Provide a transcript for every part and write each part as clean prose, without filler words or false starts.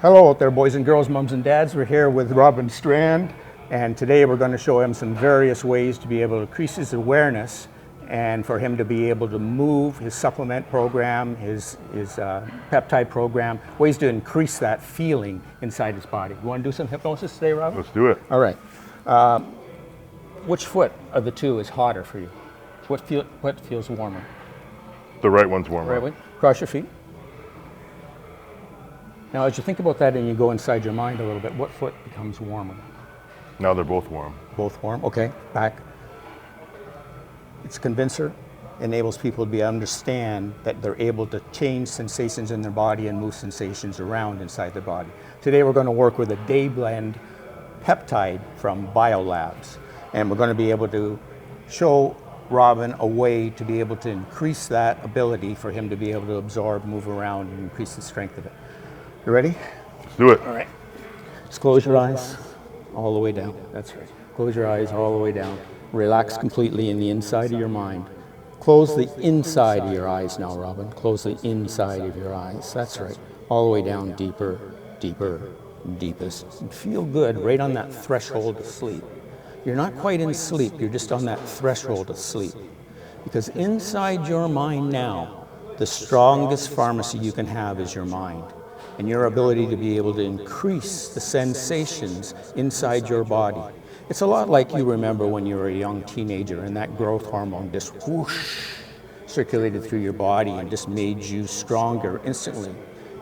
Hello out there, boys and girls, mums and dads. We're here with Robin Strand, and today we're going to show him some various ways to be able to increase his awareness and for him to be able to move his supplement program, his peptide program, ways to increase that feeling inside his body. You want to do some hypnosis today, Robin? Let's do it. All right. Which foot of the two is hotter for you? What feels warmer? The right one's warmer. Right way. Cross your feet. Now, as you think about that and you go inside your mind a little bit, what foot becomes warmer? Now they're both warm. Both warm, okay, back. It's a convincer, enables people to understand that they're able to change sensations in their body and move sensations around inside their body. Today we're going to work with a day blend peptide from Biolabs, and we're going to be able to show Robin a way to be able to increase that ability for him to be able to absorb, move around, and increase the strength of it. You ready? Let's do it. All right. Just close your eyes all the way down. That's right. Close your eyes all the way down. Relax completely in the inside of your mind. Close the inside of your eyes now, Robin. Close the inside of your eyes. That's right. All the way down, deeper, deeper, deepest. And feel good right on that threshold of sleep. You're not quite in sleep. You're just on that threshold of sleep. Because inside your mind now, the strongest pharmacy you can have is your mind. And your ability to be able to increase the sensations inside your body. It's a lot like you remember when you were a young teenager and that growth hormone just whoosh circulated through your body and just made you stronger instantly.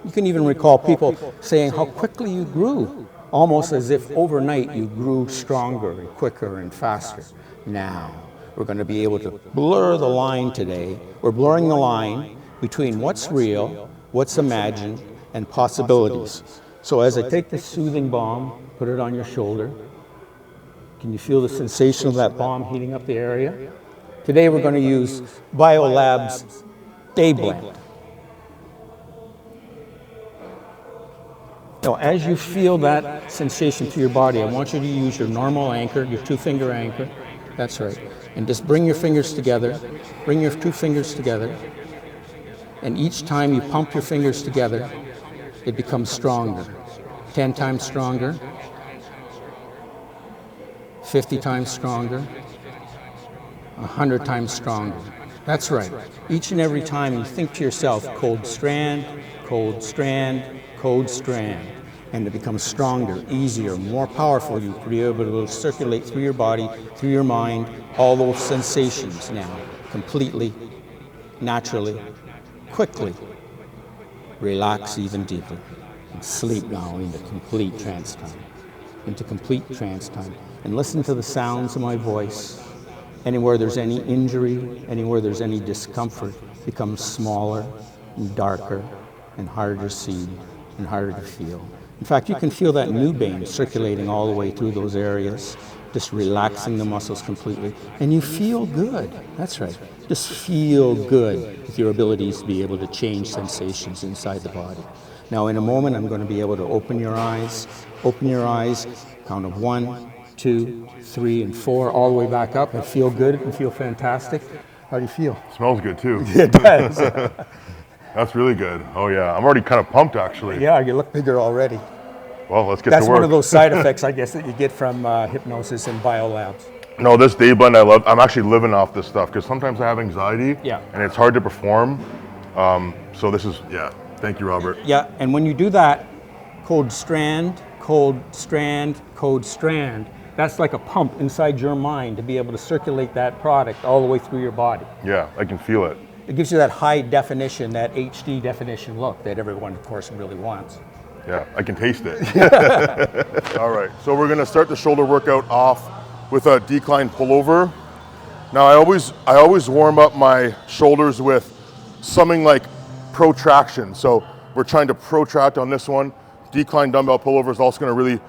You can even recall people saying how quickly you grew, almost as if overnight you grew stronger and quicker and faster. Now, we're going to be able to blur the line today. We're blurring the line between what's real, what's imagined, and possibilities. So as I take this soothing balm, put it on your shoulder, can you feel the sensation of that balm heating up the area? Today we're going to use Biolabs Day Blend. Now as you feel that sensation through your body, I want you to use your normal anchor, your 2-finger anchor. That's right. And just bring your fingers together. Bring your 2 fingers together. And each time you pump your fingers together, it becomes stronger. 10 times stronger, 50 times stronger, 100 times stronger. That's right. Each and every time you think to yourself, cold strand, cold strand, cold strand, and it becomes stronger, easier, more powerful. You will be able to circulate through your body, through your mind, all those sensations now, completely, naturally, quickly. Relax even deeper and sleep now into complete trance time. Into complete trance time. And listen to the sounds of my voice. Anywhere there's any injury, anywhere there's any discomfort, becomes smaller and darker and harder to see and harder to feel. In fact, you can feel that nubane circulating all the way through those areas, just relaxing the muscles completely. And you feel good. That's right. Just feel good with your abilities to be able to change sensations inside the body. Now in a moment, I'm going to be able to open your eyes, count of 1, 2, 3, and 4, all the way back up. I feel good and feel fantastic. How do you feel? Smells good too. It does. That's really good. Oh yeah, I'm already kind of pumped actually. Yeah, you look bigger already. Well, let's get That's to work. one of those side effects, I guess, that you get from hypnosis and Biolabs. No, this day blend I love. I'm actually living off this stuff because sometimes I have anxiety. Yeah. And it's hard to perform. So this is, yeah. Thank you, Robert. Yeah, and when you do that, cold strand, cold strand, cold strand, that's like a pump inside your mind to be able to circulate that product all the way through your body. Yeah, I can feel it. It gives you that high definition, that HD definition look that everyone, of course, really wants. Yeah, I can taste it. All right, so we're gonna start the shoulder workout off with a decline pullover. Now I always warm up my shoulders with something like protraction. So we're trying to protract on this one. Decline dumbbell pullover is also gonna really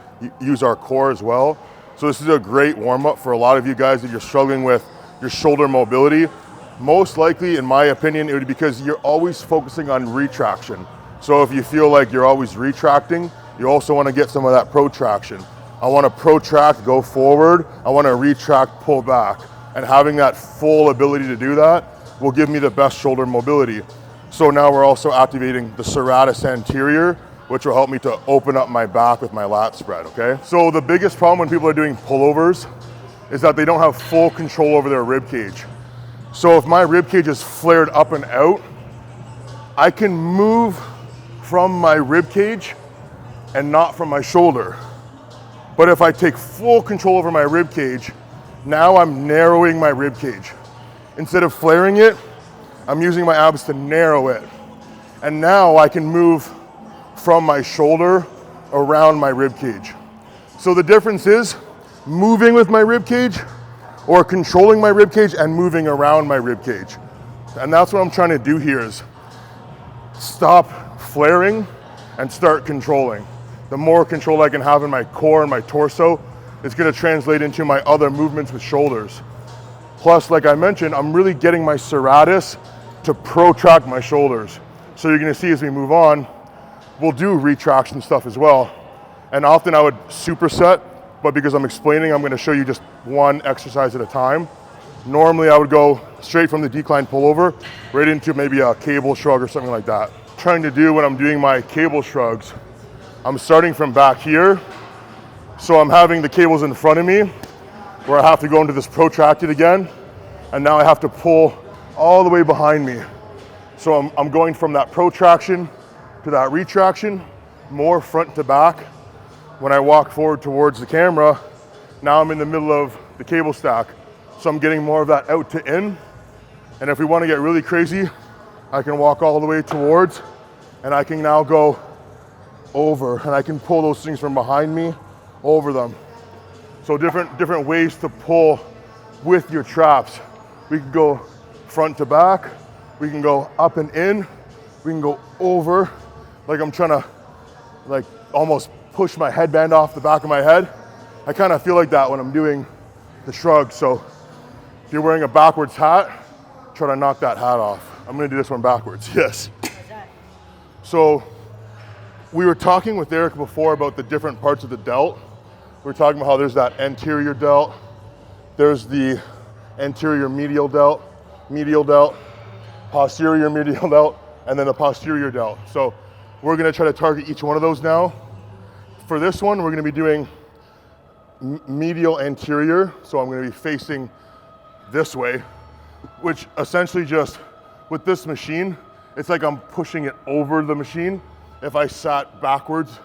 use our core as well. So this is a great warm up for a lot of you guys if you're struggling with your shoulder mobility. Most likely, in my opinion, it would be because you're always focusing on retraction. So if you feel like you're always retracting, you also wanna get some of that protraction. I wanna protract, go forward. I wanna retract, pull back. And having that full ability to do that will give me the best shoulder mobility. So now we're also activating the serratus anterior, which will help me to open up my back with my lat spread, okay? So the biggest problem when people are doing pullovers is that they don't have full control over their rib cage. So if my rib cage is flared up and out, I can move from my rib cage and not from my shoulder. But if I take full control over my rib cage, now I'm narrowing my rib cage. Instead of flaring it, I'm using my abs to narrow it. And now I can move from my shoulder around my rib cage. So the difference is moving with my rib cage or controlling my rib cage and moving around my rib cage. And that's what I'm trying to do here is stop flaring and start controlling. The more control I can have in my core and my torso, it's gonna translate into my other movements with shoulders. Plus, like I mentioned, I'm really getting my serratus to protract my shoulders. So you're gonna see as we move on, we'll do retraction stuff as well. And often I would superset, but because I'm explaining, I'm gonna show you just one exercise at a time. Normally I would go straight from the decline pullover right into maybe a cable shrug or something like that. Trying to do when I'm doing my cable shrugs, I'm starting from back here. So I'm having the cables in front of me where I have to go into this protracted again. And now I have to pull all the way behind me. So I'm going from that protraction to that retraction, more front to back. When I walk forward towards the camera, now I'm in the middle of the cable stack. So I'm getting more of that out to in. And if we want to get really crazy, I can walk all the way towards and I can now go over and I can pull those things from behind me over them. So different ways to pull with your traps. We can go front to back, we can go up and in, we can go over, like I'm trying to like almost push my headband off the back of my head. I kind of feel like that when I'm doing the shrug. So if you're wearing a backwards hat, try to knock that hat off. I'm gonna do this one backwards, yes. So we were talking with Eric before about the different parts of the delt. We were talking about how there's that anterior delt, there's the anterior medial delt, posterior medial delt, and then the posterior delt. So we're gonna try to target each one of those now. For this one, we're gonna be doing medial anterior. So I'm gonna be facing this way, which essentially just, with this machine, it's like I'm pushing it over the machine. If I sat backwards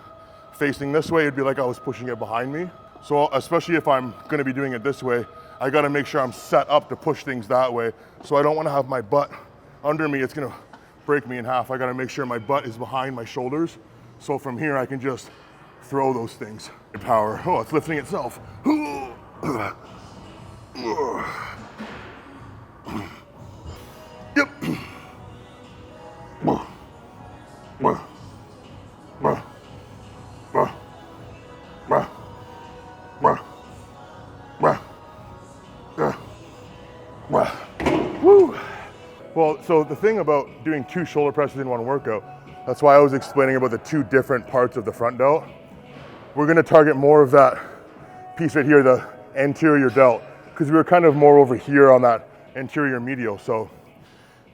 facing this way, it'd be like I was pushing it behind me. So especially if I'm gonna be doing it this way, I gotta make sure I'm set up to push things that way. So I don't wanna have my butt under me, it's gonna break me in half. I gotta make sure my butt is behind my shoulders. So from here, I can just throw those things. Power, oh, it's lifting itself. Yep. Woo. Well, so the thing about doing 2 shoulder presses in one workout, that's why I was explaining about the 2 different parts of the front delt. We're gonna target more of that piece right here, the anterior delt, because we were kind of more over here on that anterior medial. So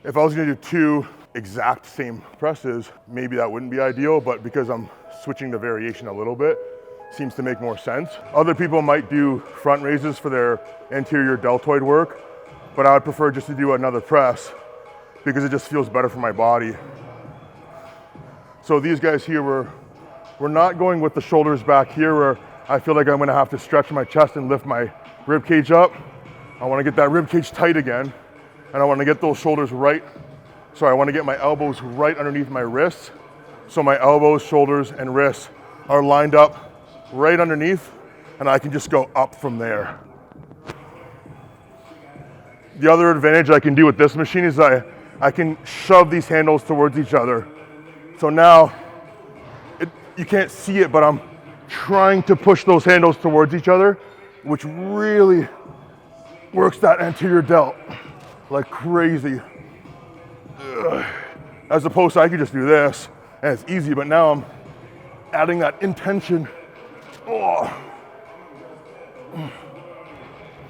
if I was gonna do 2 exact same presses, maybe that wouldn't be ideal, but because I'm switching the variation a little bit, seems to make more sense. Other people might do front raises for their anterior deltoid work, but I would prefer just to do another press because it just feels better for my body. So these guys here, we're not going with the shoulders back here where I feel like I'm gonna have to stretch my chest and lift my rib cage up. I wanna get that rib cage tight again, and I wanna get those shoulders right. Sorry, I wanna get my elbows right underneath my wrists. So my elbows, shoulders, and wrists are lined up right underneath, and I can just go up from there. The other advantage I can do with this machine is I can shove these handles towards each other. So now, you can't see it, but I'm trying to push those handles towards each other, which really works that anterior delt like crazy. Ugh. As opposed to I could just do this, and it's easy, but now I'm adding that intention. Oh.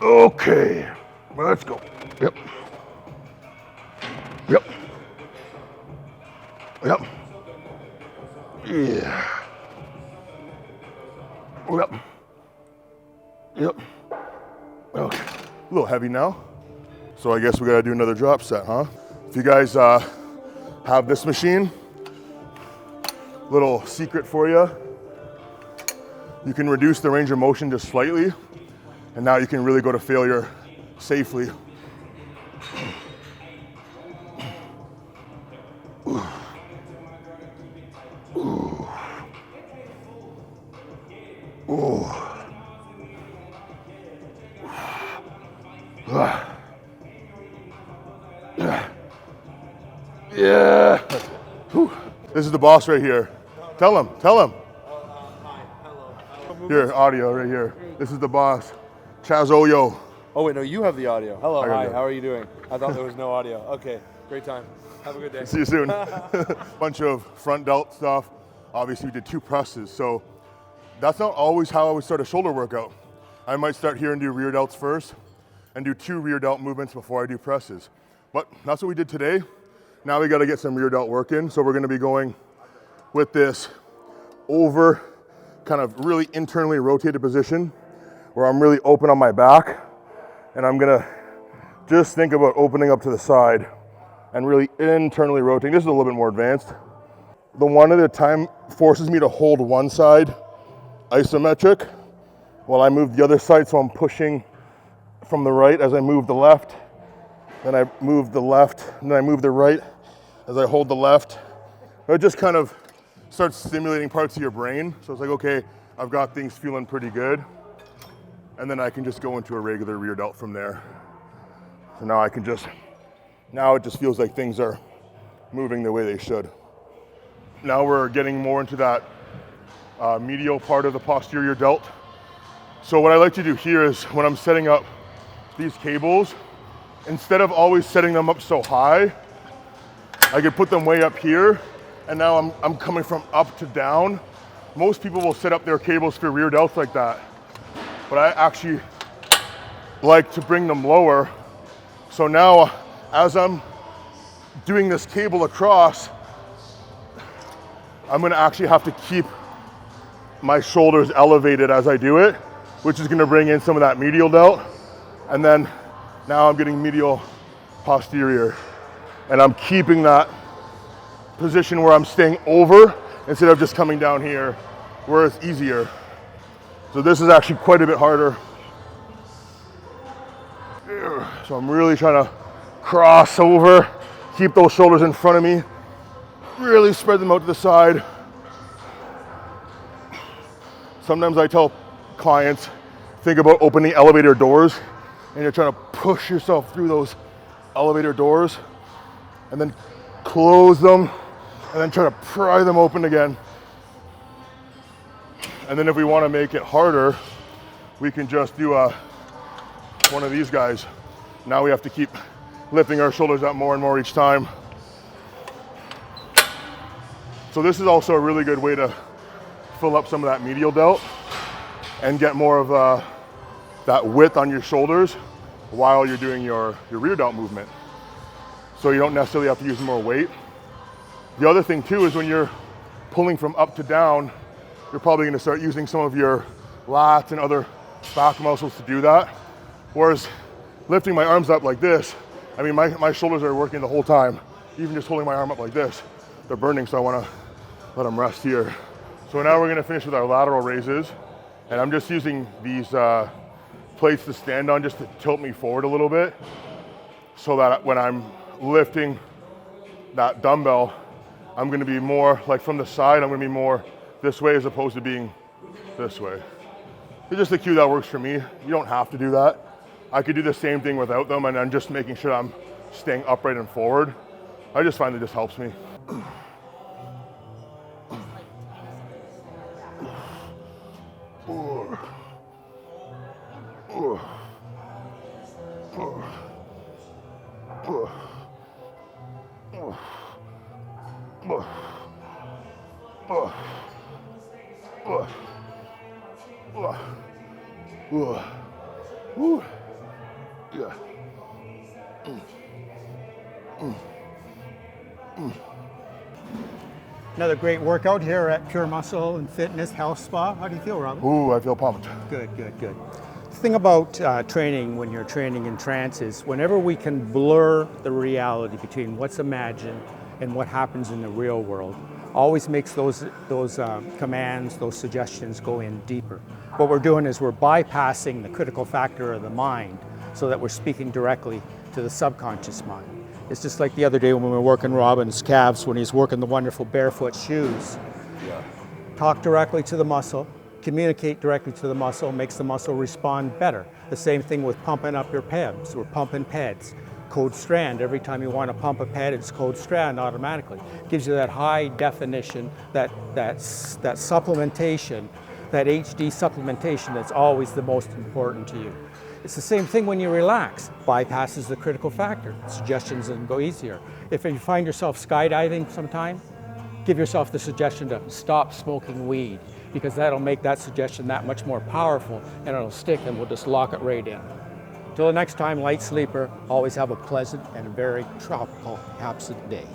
Okay, well, let's go. Yep. Yep. Yep. Yeah. Yep. Yep. Okay. A little heavy now. So I guess we gotta do another drop set, huh? If you guys have this machine, little secret for you, you can reduce the range of motion just slightly, and now you can really go to failure safely. Ooh. Ooh. Ooh. Yeah. Whew. This is the boss right here. Tell him. Hi, hello. Here, audio right here. This is the boss, Chazoyo. Oh wait, no, you have the audio. Hello, I got hi, it. how are you doing? I thought there was no audio. Okay, great time. Have a good day. See you soon. Bunch of front delt stuff. Obviously we did 2 presses, so that's not always how I would start a shoulder workout. I might start here and do rear delts first and do 2 rear delt movements before I do presses. But that's what we did today. Now we gotta get some rear delt work in, so we're gonna be going with this over kind of really internally rotated position where I'm really open on my back, and I'm gonna just think about opening up to the side and really internally rotating. This is a little bit more advanced. The one at a time forces me to hold one side isometric while I move the other side, so I'm pushing from the right as I move the left, then I move the left, and then I move the right as I hold the left. It just kind of starts stimulating parts of your brain. So it's like, okay, I've got things feeling pretty good. And then I can just go into a regular rear delt from there. So now now it just feels like things are moving the way they should. Now we're getting more into that medial part of the posterior delt. So what I like to do here is when I'm setting up these cables, instead of always setting them up so high, I could put them way up here, and now I'm coming from up to down. Most people will set up their cables for rear delts like that, but I actually like to bring them lower. So now as I'm doing this cable across, I'm gonna actually have to keep my shoulders elevated as I do it, which is gonna bring in some of that medial delt. And then now I'm getting medial posterior, and I'm keeping that position where I'm staying over instead of just coming down here where it's easier. So this is actually quite a bit harder. So I'm really trying to cross over, keep those shoulders in front of me, really spread them out to the side. Sometimes I tell clients, think about opening elevator doors, and you're trying to push yourself through those elevator doors and then close them and then try to pry them open again. And then if we want to make it harder, we can just do one of these guys. Now we have to keep lifting our shoulders up more and more each time. So this is also a really good way to fill up some of that medial delt and get more of that width on your shoulders while you're doing your rear delt movement. So you don't necessarily have to use more weight. The other thing too is when you're pulling from up to down, you're probably gonna start using some of your lats and other back muscles to do that. Whereas lifting my arms up like this, I mean, my shoulders are working the whole time. Even just holding my arm up like this, they're burning, so I wanna let them rest here. So now we're gonna finish with our lateral raises. And I'm just using these plates to stand on just to tilt me forward a little bit, so that when I'm lifting that dumbbell, I'm gonna be more like from the side, I'm gonna be more this way as opposed to being this way. It's just a cue that works for me. You don't have to do that. I could do the same thing without them, and I'm just making sure I'm staying upright and forward. I just find that this helps me. Yeah. Another great workout here at Pure Muscle and Fitness Health Spa. How do you feel, Robin? Ooh, I feel pumped. Good, good, good. The thing about training when you're training in trance is whenever we can blur the reality between what's imagined and what happens in the real world, always makes those commands, those suggestions go in deeper. What we're doing is we're bypassing the critical factor of the mind so that we're speaking directly to the subconscious mind. It's just like the other day when we were working Robin's calves, when he's working the wonderful barefoot shoes. Yeah. Talk directly to the muscle, communicate directly to the muscle, makes the muscle respond better. The same thing with pumping up your PEBs. We're pumping PEDs. Code Strand, every time you want to pump a PED, it's code Strand automatically. Gives you that high definition, that supplementation, that HD supplementation that's always the most important to you. It's the same thing when you relax, bypasses the critical factor. Suggestions can go easier. If you find yourself skydiving sometime, give yourself the suggestion to stop smoking weed, because that'll make that suggestion that much more powerful and it'll stick and we'll just lock it right in. Till the next time, light sleeper, always have a pleasant and very tropical, absent day.